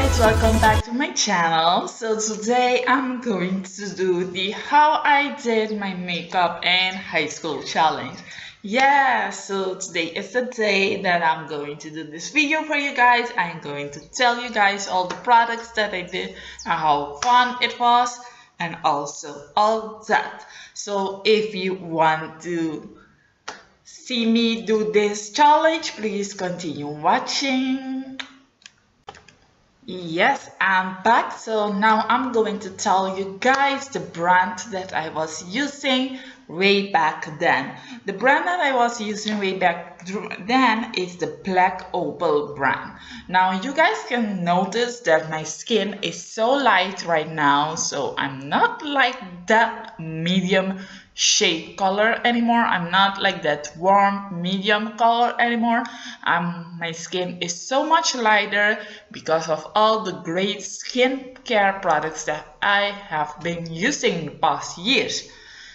guys, welcome back to my channel. So today I'm going to do the how I did my makeup in high school challenge. Yeah, so today is the day that I'm going to do this video for you guys. I'm going to tell you guys all the products that I did and how fun it was and also all that. So if you want to see me do this challenge, please continue watching. Yes, I'm back. So now I'm going to tell you guys the brand that I was using way back then. The brand that I was using way back then is the Blackopal brand. Now you guys can notice that my skin is so light right now, so I'm not like that medium shade color anymore. I'm not like that warm medium color anymore. My skin is so much lighter because of all the great skincare products that I have been using in the past years.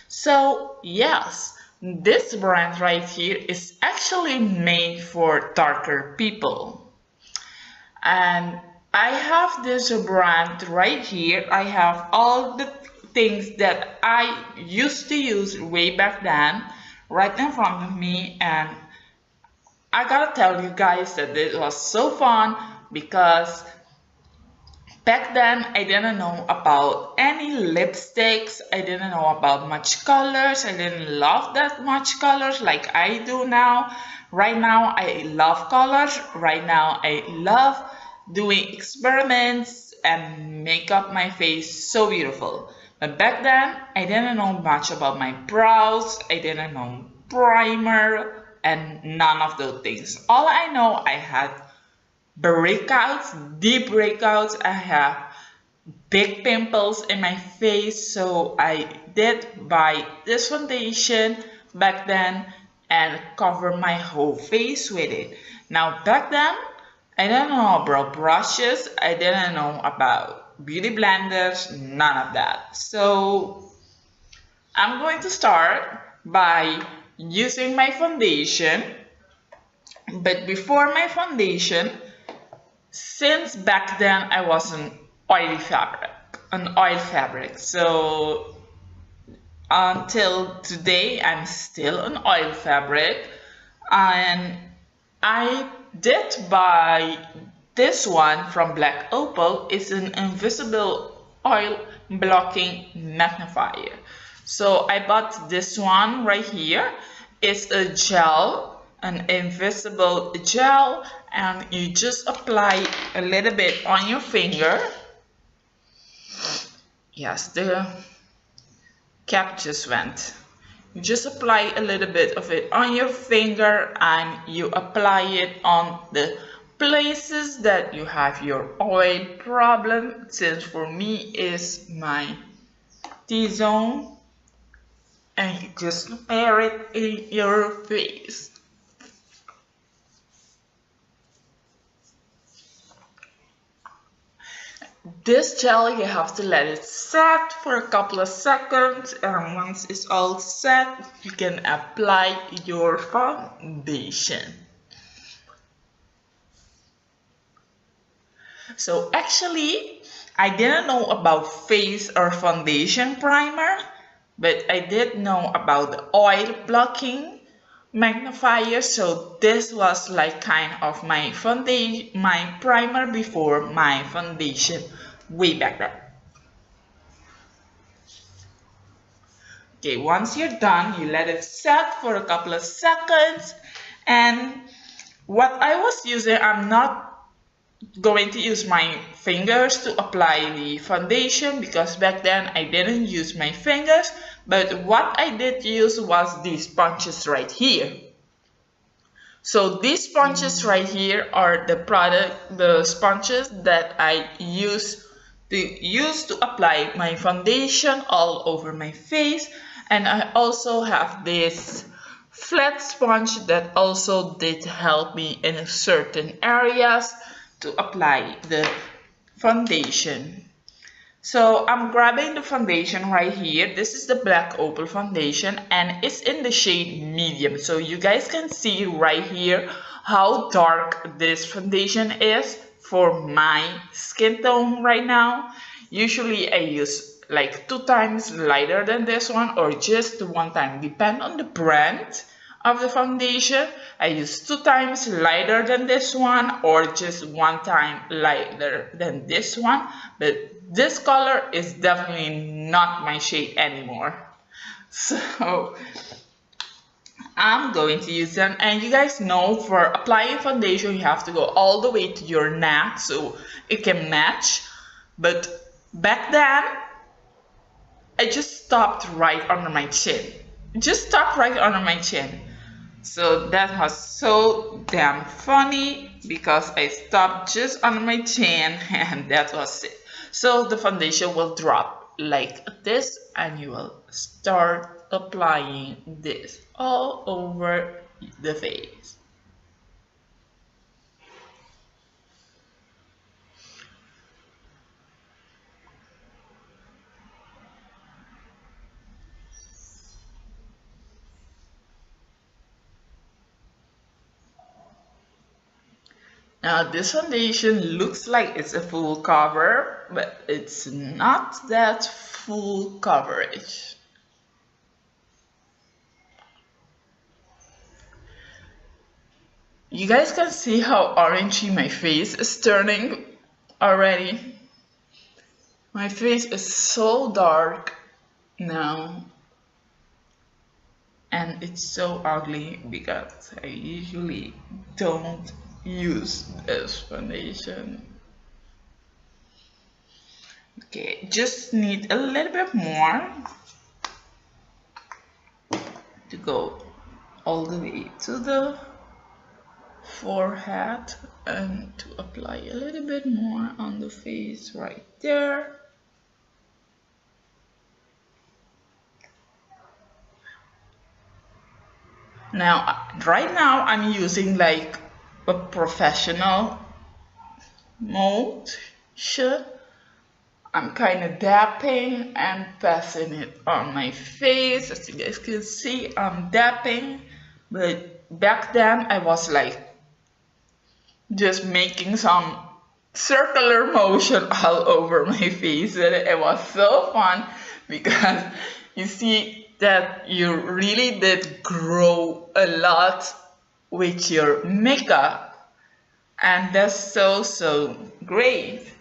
So yes, this brand right here is actually made for darker people. And I have this brand right here. I have all the things that I used to use way back then right in front of me, and I gotta tell you guys that it was so fun because back then I didn't know about any lipsticks, I didn't know about much colors, I didn't love that much colors like I do now. Right now I love colors, right now I love doing experiments and make up my face so beautiful. But back then, I didn't know much about my brows, I didn't know primer, and none of those things. All I know, I had breakouts, deep breakouts, I have big pimples in my face, so I did buy this foundation back then and cover my whole face with it. Now back then, I didn't know about brushes, I didn't know about beauty blenders, none of that. So I'm going to start by using my foundation. But before my foundation, since back then I was an oil fabric. So until today I'm still an oil fabric, and I did buy this one from Blackopal. Is an invisible oil blocking magnifier. So I bought this one right here. It's a gel, an invisible gel, and you just apply a little bit on your finger. Yes, the cap just went. You just apply a little bit of it on your finger and you apply it on the places that you have your oil problem, since for me is my T-zone, and you just wear it in your face. This gel, you have to let it set for a couple of seconds, and once it's all set, you can apply your foundation. So actually, I didn't know about face or foundation primer, but I did know about the oil blocking magnifier. So this was like kind of my foundation, my primer before my foundation way back then. Okay, once you're done, you let it set for a couple of seconds. And what I was using, I'm not going to use my fingers to apply the foundation because back then I didn't use my fingers, but what I did use was these sponges right here. So these sponges right here are the sponges that I use to apply my foundation all over my face. And I also have this flat sponge that also did help me in certain areas to apply the foundation. So I'm grabbing the foundation right here. This is the Blackopal foundation and it's in the shade medium. So you guys can see right here how dark this foundation is for my skin tone right now. Usually I use like 2 times lighter than this one or just 1 time, depend on the brand of the foundation. I use 2 times lighter than this one or just 1 time lighter than this one, but this color is definitely not my shade anymore. So I'm going to use them, and you guys know for applying foundation you have to go all the way to your neck so it can match, but back then I just stopped right under my chin. Just stopped right under my chin. So that was so damn funny because I stopped just under my chin and that was it. So the foundation will drop like this and you will start applying this all over the face. Now this foundation looks like it's a full cover, but it's not that full coverage. You guys can see how orangey my face is turning already. My face is so dark now. And it's so ugly because I usually don't use this foundation. Okay, just need a little bit more to go all the way to the forehead and to apply a little bit more on the face right there. Now, right now I'm using like a professional motion. I'm kind of dapping and passing it on my face. As you guys can see, I'm dapping. But back then I was like just making some circular motion all over my face. And it was so fun because you see that you really did grow a lot with your makeup. And that's so great.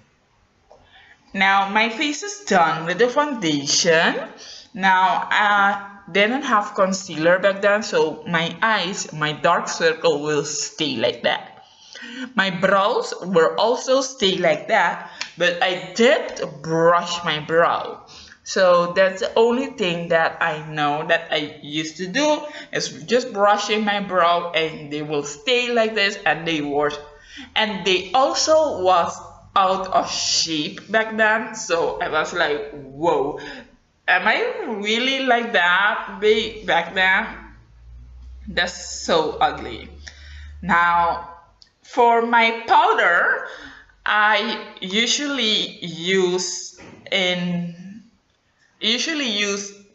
Now my face is done with the foundation. Now I didn't have concealer back then, so my eyes, my dark circle will stay like that. My brows will also stay like that, but I did brush my brow. So that's the only thing that I know that I used to do is just brushing my brow and they will stay like this, and they also was out of shape back then. So I was like, whoa, am I really like that back then? That's so ugly. Now for my powder, I usually use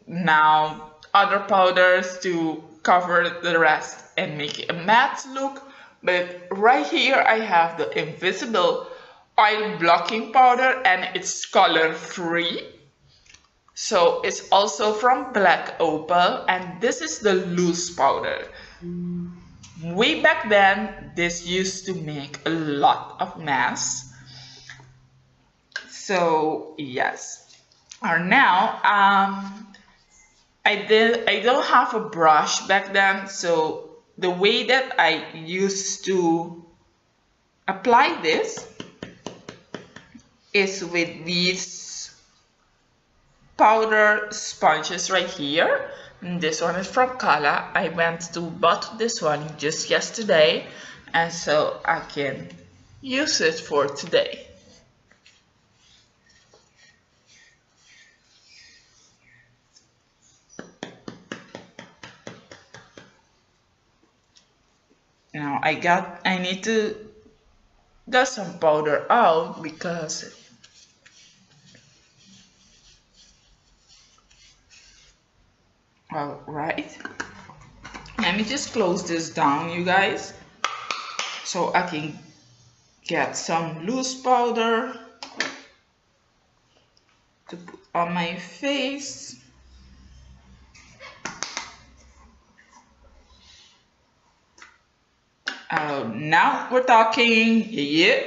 now other powders to cover the rest and make it a matte look. But right here I have the invisible oil blocking powder and it's color free. So it's also from Blackopal, and this is the loose powder. Way back then, this used to make a lot of mess. So yes. Or now, I don't have a brush back then, so the way that I used to apply this is with these powder sponges right here. And this one is from Kala. I went to bought this one just yesterday, and so I can use it for today. Now I need to get some powder out because alright, let me just close this down, you guys, so I can get some loose powder to put on my face. Now we're talking, yeah.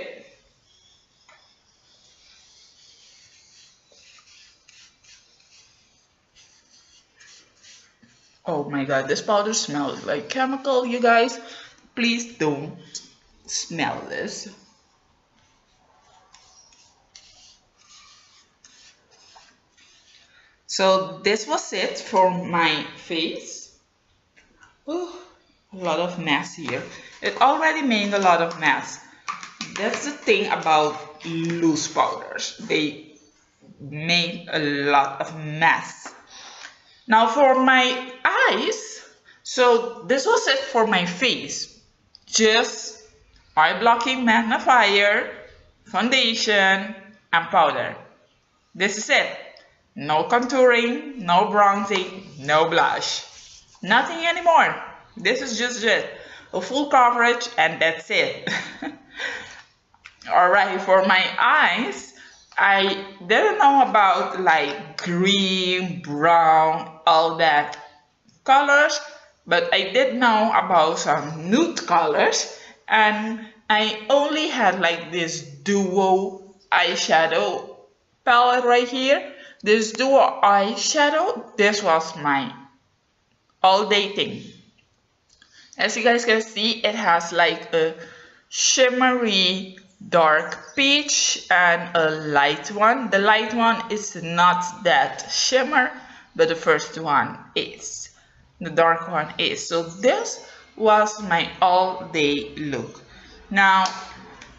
Oh my god, this powder smells like chemical, you guys. Please don't smell this. So this was it for my face. Ooh, a lot of mess here. It already made a lot of mess. That's the thing about loose powders. They made a lot of mess. Now for my eyes, so this was it for my face. Just eye blocking magnifier, foundation, and powder. This is it. No contouring, no bronzing, no blush. Nothing anymore. This is just it. A full coverage and that's it. Alright, for my eyes, I didn't know about like green, brown, all that colors, but I did know about some nude colors, and I only had like this duo eyeshadow palette right here. This duo eyeshadow, this was my all day thing. As you guys can see, it has like a shimmery dark peach and a light one. The light one is not that shimmer, but the first one is. The dark one is. So this was my all day look. Now,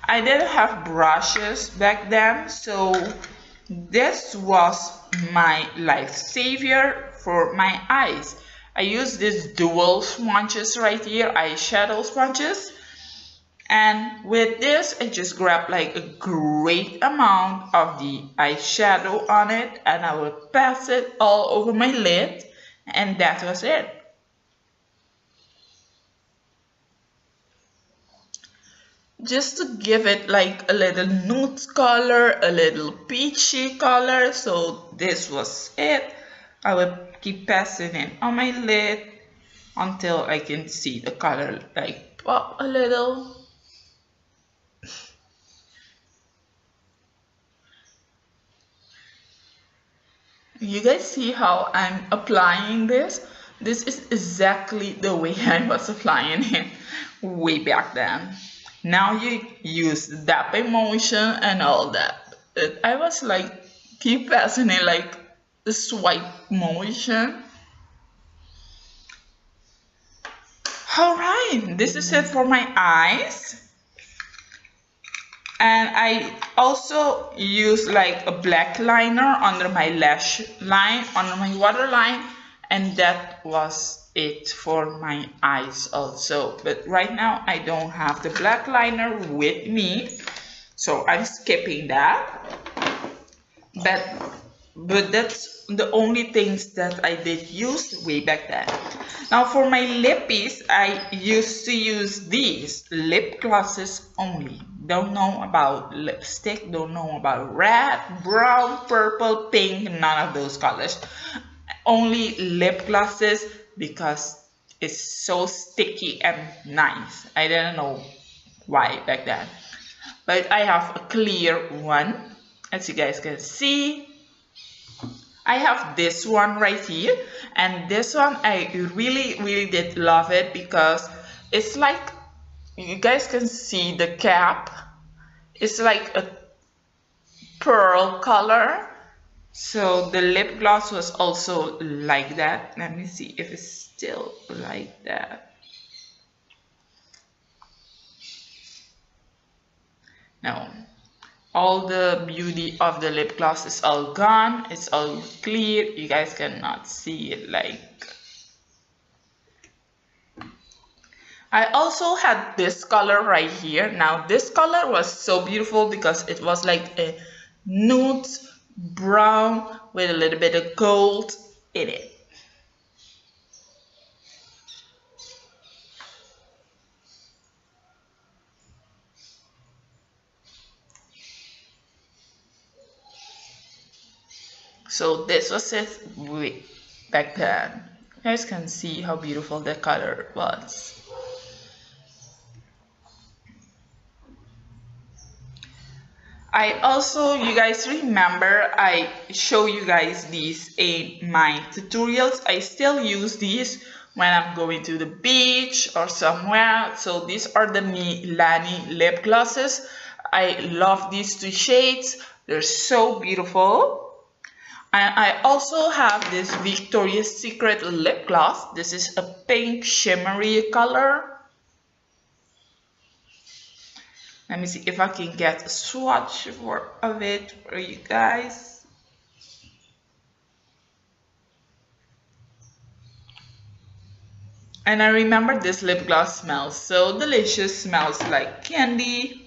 I didn't have brushes back then, so this was my lifesaver for my eyes. I use these dual sponges right here, eyeshadow sponges. And with this, I just grab like a great amount of the eyeshadow on it, and I will pass it all over my lid, and that was it. Just to give it like a little nude color, a little peachy color. So this was it. I will keep passing it on my lid until I can see the color like pop a little. You guys see how I'm applying this? This is exactly the way I was applying it way back then. Now you use the dapping motion and all that. I was like, keep passing it like a swipe motion. Alright, this is it for my eyes. And I also use like a black liner under my lash line, under my waterline, and that was it for my eyes also. But right now I don't have the black liner with me, so I'm skipping that. But that's the only things that I did use way back then. Now for my lippies, I used to use these lip glosses only. Don't know about lipstick, don't know about red, brown, purple, pink, none of those colors. Only lip glosses because it's so sticky and nice. I didn't know why back then. But I have a clear one, as you guys can see. I have this one right here, and this one I really did love it because it's like, you guys can see the cap, it's like a pearl color. So the lip gloss was also like that. Let me see if it's still like that. No, all the beauty of the lip gloss is all gone. It's all clear. You guys cannot see it like. I also had this color right here. Now this color was so beautiful because it was like a nude brown with a little bit of gold in it. So this was it way back then. You guys can see how beautiful the color was. I also, you guys remember, I show you guys these in my tutorials. I still use these when I'm going to the beach or somewhere. So these are the Milani lip glosses. I love these two shades. They're so beautiful. And I also have this Victoria's Secret lip gloss. This is a pink shimmery color. Let me see if I can get a swatch of it for you guys. And I remember this lip gloss smells so delicious, smells like candy.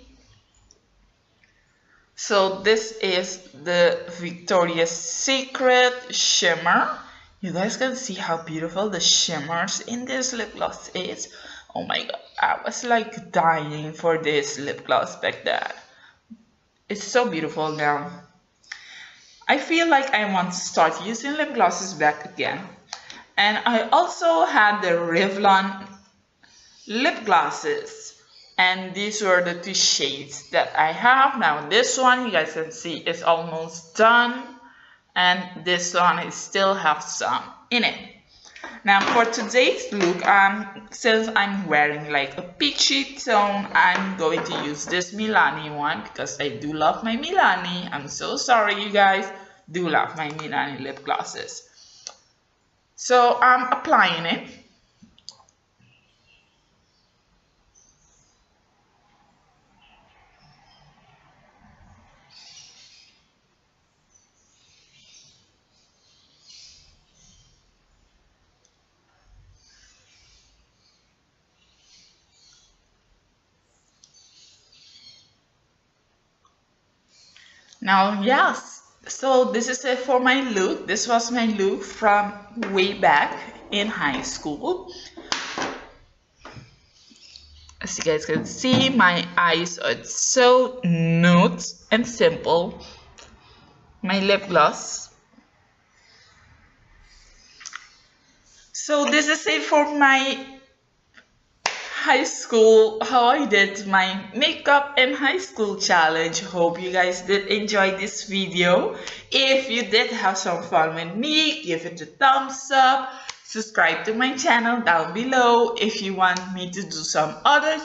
So this is the Victoria's Secret shimmer. You guys can see how beautiful the shimmers in this lip gloss is. Oh my god, I was like dying for this lip gloss back then. It's so beautiful now. I feel like I want to start using lip glosses back again. And I also had the Revlon lip glosses. And these were the two shades that I have. Now this one, you guys can see, is almost done. And this one, I still have some in it. Now for today's look, since I'm wearing like a peachy tone, I'm going to use this Milani one because I do love my Milani. I'm so sorry, you guys. Do love my Milani lip glosses. So I'm applying it. Now, yes, so this is it for my look. This was my look from way back in high school. As you guys can see, my eyes are so nude and simple. My lip gloss. So this is it for my high school, how I did my makeup and high school challenge. Hope you guys did enjoy this video. If you did have some fun with me, give it a thumbs up. Subscribe to my channel down below. If you want me to do some other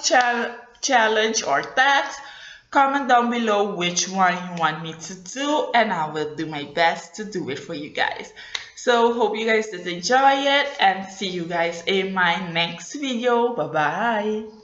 challenge or tags, comment down below which one you want me to do, and I will do my best to do it for you guys. So hope you guys did enjoy it, and see you guys in my next video. Bye bye.